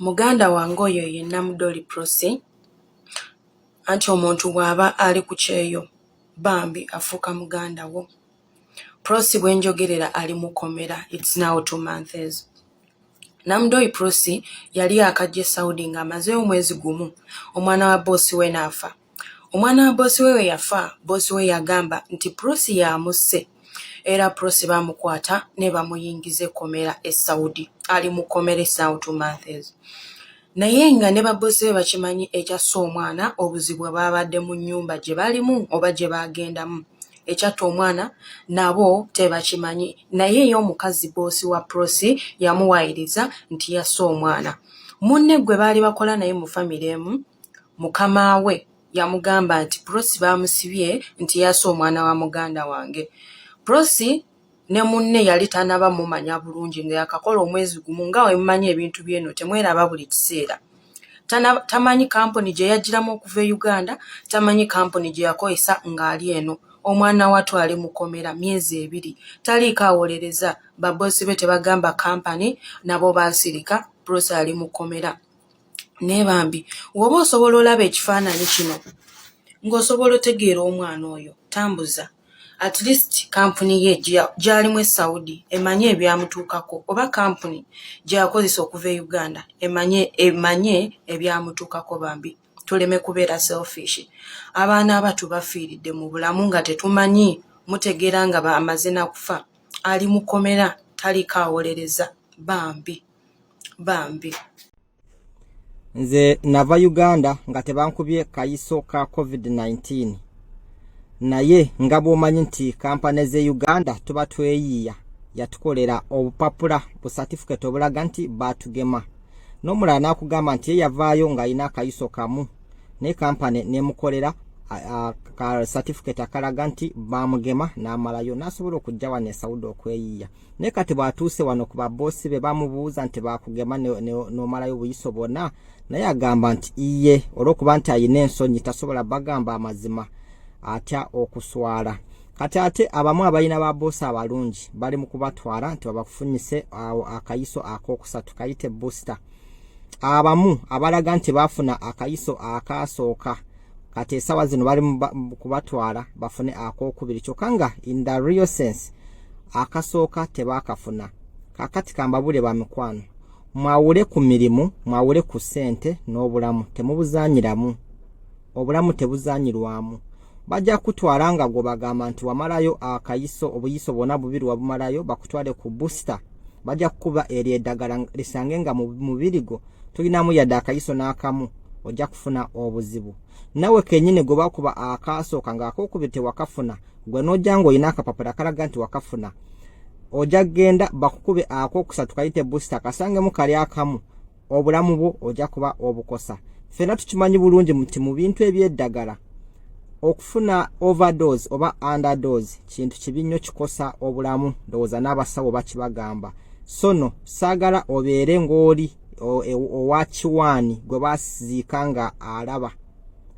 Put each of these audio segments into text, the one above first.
Muganda wange oyo ye Namudoli Prosi, anti omuntu bw'aba ali ku kyeyo bambi afuuka muganda wo. Prosi bwe njogerera ali mukomera, it's now 2 months. Namudoli Prosi yali akajja Saudi ng'amazeeyo omwezi gumu, omwana wa boosi we n'afa. Omwana wa boosi we yafa, boosi we yagamba nti Prosi yamusse, era Prosi bamukwata ne bamuyingiza komera e Saudi. Ali mukomera now 2 months. Naye nga ne babbosi be bakimanyi ekyasse omwana obuzibu babadde mu nnyumba gye balimu oba gye bagendamu. Ekyatta omwana nabo tebakimanyi, naye ye omukazi boosi wa Prosi yamuwayiriza nti yasse omwana. Munne gwe baali bakola naye mu famire emu, mukama we yamugamba nti Prosi bamusibye nti yasse omwana wa muganda wange. Prosi ne munne yali tanaba mumanya bulungi nga yakakola omwezi gumu, nga we mumanyi ebintu byeno temweraba buli kiseera. Tamanyi kampuni gye yagiramu okuva e Uganda, tamanyi kampuni gye yakozesa ng'ali eno. Omwana wattu ali mukomera myezi 2, taliiko awolereza. Babbosi be tebagamba kampani, nabo baasirika. Prosi ali mukomera. Ne bambi woba osobola olaba ekifaananyi kino ng'osobola otegeera omwana oyo, tambuza. At least kampuni ye gy'alimu e Saudi emanye ebyamutuukako, oba kampuni gy'akozesa okuva e Uganda emanye ebyamutuukako. Bambi tuleme kubeera selfish. Abaana abatu bafiiridde mu bulamu nga tetumanyi, mutegeera nga bamaze na kufa. Ali mukomera, taliko awolereza. Bambi nze nava Uganda nga tebankubye kayiso ka COVID-19. Naye nga bw'omanyi nti kampani ze Uganda tuba tweyiya yatukolera obupapula bu certificate obulaga nti batugema. N'omulala n'akugamba nti ye yavaayo ng'alina akayiso kamu, ne kampani nemukolera ka certificate akalaga nti bamugema n'amalayo, n'asobola okujja wano e Saudi okweyiya. Ne kati bw'atuuse wano ku baboosi be bamubuuza nti bakugema n'omalayo buyiso bwonna, naye agamba nti iye olw'okuba nti ayina ensonyi tasobola bagamba amazima, atya okuswala. Kati ate abamu abalina baboosi abalungi bali mu kubatwala nti babafunyise akayiso ak'okusatu kayite booster. Abamu abalaga nti bafuna akayiso akasooka, kati esawa zino bali mu kubatwala bafune ak'okubiri, kyokka nga in the real sense akasooka tebakafuna. Kakati kambabule ba mikwano, mwawule ku mirimu, mwawule ku ssente n'obulamu, temubuzanyiramu. Obulamu tebuzanyirwamu. Bajja kutwala nga gwe bagamba nti wamalayo akayiso obuyiso bwonna bubiri wabumalayo bakutwale ku booster. Bajja kukuba eri eddagala lisange nga mu mubiri gwo tulinamu yadde akayiso n'akamu, ojja kufuna obuzibu. Nawe kennyini gwe bakuba akasooka nga ak'okubiri tewakafuna, gwe n'ojja ng'olina akapapula kalaga nti wakafuna, ojja genda bakukube ak'okusatu kayite booster kasangemu kali akamu, obulamu bwo ojja kuba obukosa. Ffenna tukimanyi bulungi nti mu bintu eby'eddagala okufuna overdose oba underdose kintu kibi nnyo, kikosa obulamu. Ndowooza n'abasawo bakibagamba. Sono saagala obeere ng'oli owa kiwaani gwe baziika nga alaba,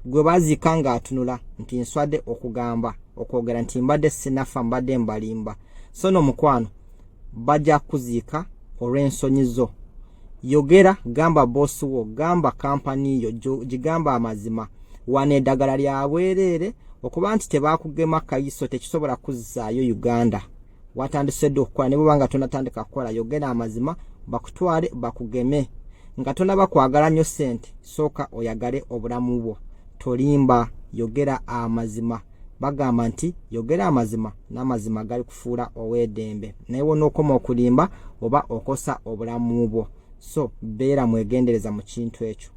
gwe baziika nga atunula nti nswadde okugamba okwogera nti mbadde sinafa, mbadde mbalimba. Sono mukwano bajja kuziika olw'ensonyi zo. Yogera, gamba boosi wo, gamba kampani yo, gigamba amazima. Wano eddagala lya bwereere okuba nti tebakugema kayiso tekisobola kuzzaayo Uganda. Watandisedde okukola, ne bw'oba nga tonatandika kukola, yogera amazima bakutwale bakugeme. Nga tonaba kwagala nnyo ssente, sooka oyagale obulamu bwo. Tolimba, yogera amazima. Bagamba nti yogera amazima n'amazima gali kufuula ow'eddembe. Naye wonookoma okulimba oba okosa obulamu bwo. So beera mwegendereza mu kintu ekyo.